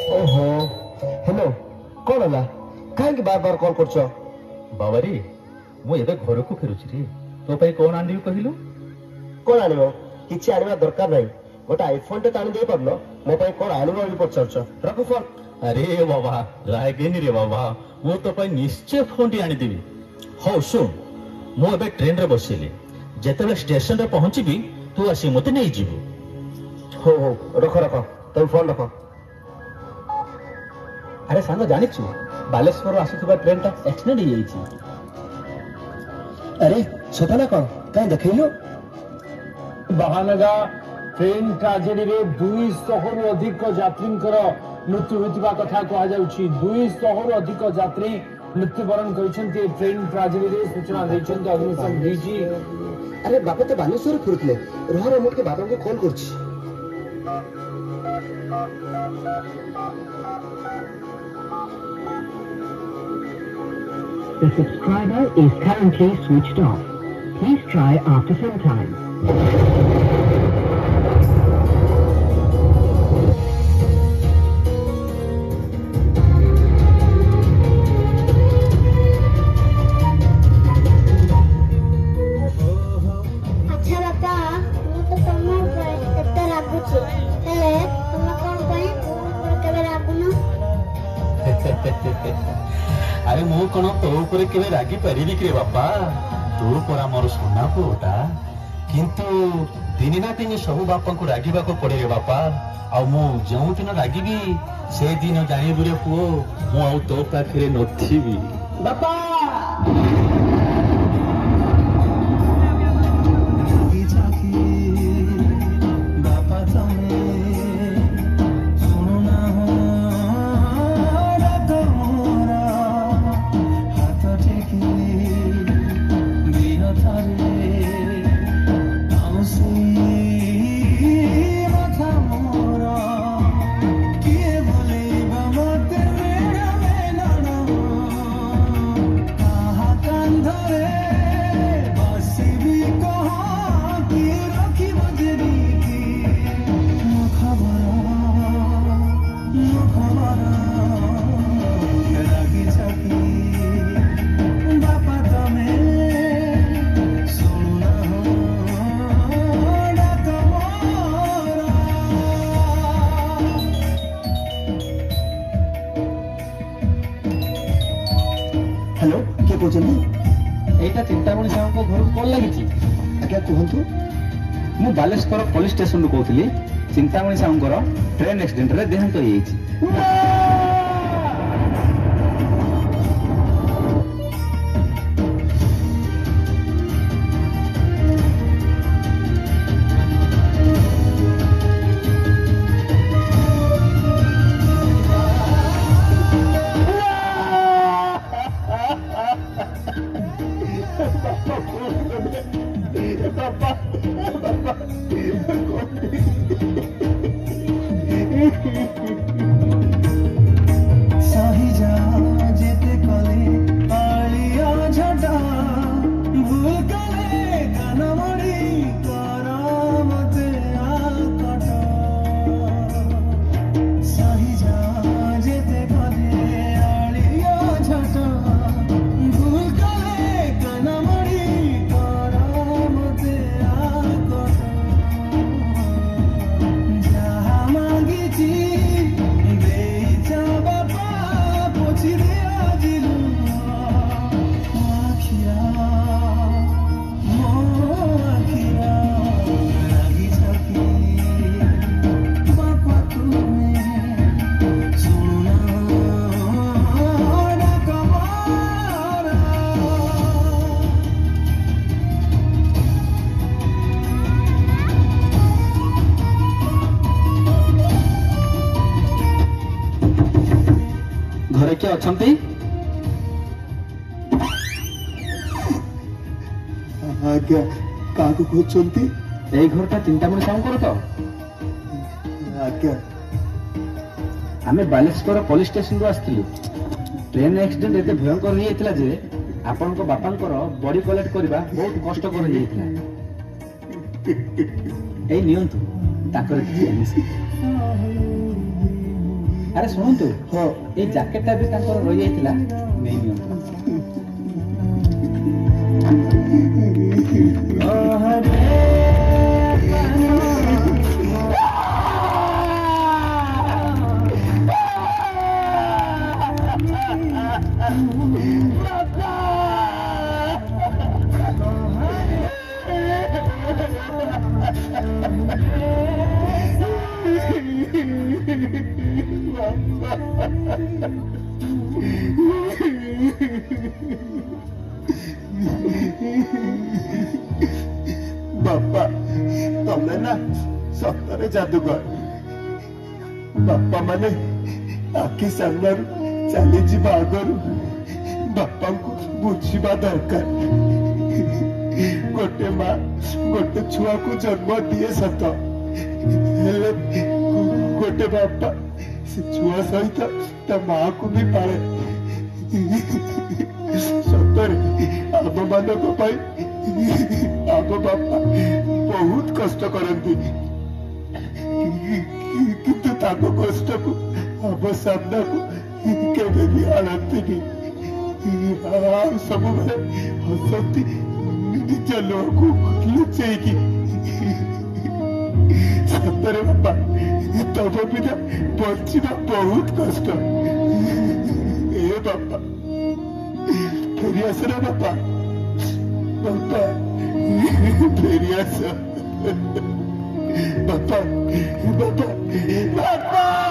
ओहो हेलो कौन है कहीं बार बार कॉल कर बाबारी मुझे घर को फेरुची रे तो पाई कौन आनी कहलु कौन आनिब किसी आनिबा दरकार नहीं गोटे आईफोन टे आनी दे पारलो मो पाई कौन आनिब बोली पचारछ रख फोन। अरे बाबा रागेनी रे बाबा मु तो पाई निश्चय फोन टी आनी देबी। हो सुन मु एबे ट्रेन रे बसिली जेतेबे स्टेशन रे पहुंचीबी तू आसी मते नै जीवु। हो हो रख रख तुम फोन रख। अरे सांग जानिछु बालेश्वर आसुथिबा ट्रेन टा एक्सीडेंट हो जाईछि। अरे सतना कौन कहीं देखिलु बहानगा ट्रेन ट्राजेडी रे 200 रु अधिक यात्री मृत्यु होता कथा कहुच्छी 200 रु अधिक यात्री मृत्युवरण करछन्ती ट्रेन ट्राजेडी रे सूचना दैछन्ती अग्निशम डीजी। अरे बापा तो बालेश्वर फिरुतले रह रे मोटे बाबा को कॉल करछि। The subscriber is currently switched off. Please try after some time. अरे मु कौन तो ऊपर केवे रागी पारिबी रे बापा तू परा मोर सोना पुटा किंतु दिन ना दिन सब बापा को रागिबा को पड़े रे बापा आ मु जो दिन रागिबी से दिन जानिबु रे पुओ मु आ तो पाखरे नथिबी बापा। हेलो किए कहते एटा चिंतामणि साहब को घर कॉल लगी आज्ञा कहतु मु बालेश्वर पुलिस स्टेशन रू कहली चिंतामणि साहब ट्रेन एक्सीडेंट रे देहांत हो जाईछि। घरे क्या अछंती आज्ञा का कहते ए घरटा चिंतामणि साहब तो आज्ञा आमे बालेश्वर पुलिस स्टेशन को आसथिलु ट्रेन एक्सीडेंट एते भयंकर हो जाइतिला जे आपन को बापांकर बॉडी कलेक्ट करबा बहुत कष्ट कर जाइतिला। ए नियंतु ताकर ଆରେ ଶୁଣନ୍ତୁ ହଁ ଏଇ ଜ୍ୟାକେଟଟା ବି ତାଙ୍କର ରହିଯାଇଥିଲା ନେଇ ନିଅନ୍ତୁ। ବାପା ତମେ ନା ସତରେ ଯାଦୁକର। ବାପା ମାନେ ଆଖି ସାମ୍ନାରୁ ଚାଲିଯିବା ଆଗରୁ ବାପାଙ୍କୁ ବୁଝିବା ଦରକାର। ଗୋଟେ ମା ଗୋଟେ ଛୁଆକୁ ଜନ୍ମ ଦିଏ ସତ, ହେଲେ ଗୋଟେ ବାପା ସେ ଛୁଆ ସହିତ ତା ମାକୁ ବି ପାଳେ। ସତରେ ଆମ ମାନଙ୍କ ପାଇଁ ଆମ ବାପା ବହୁତ କଷ୍ଟ କରନ୍ତି, କିନ୍ତୁ ତାଙ୍କ କଷ୍ଟକୁ ଆମ ସାମ୍ନାକୁ କେବେ ବି ଆଣନ୍ତିନି। ଆଉ ସବୁବେଳେ ହସନ୍ତି ନିଜ ଲୁହକୁ ଲୁଚେଇକି। ସତରେ ବାପା ତମ ବିନା ବଞ୍ଚିବା ବହୁତ କଷ୍ଟ। ଏ ବାପା ଫେରି ଆସ ନା ବାପା, ବାପା ଫେରି ଆସ ବାପା, ବାପା, ବାପା।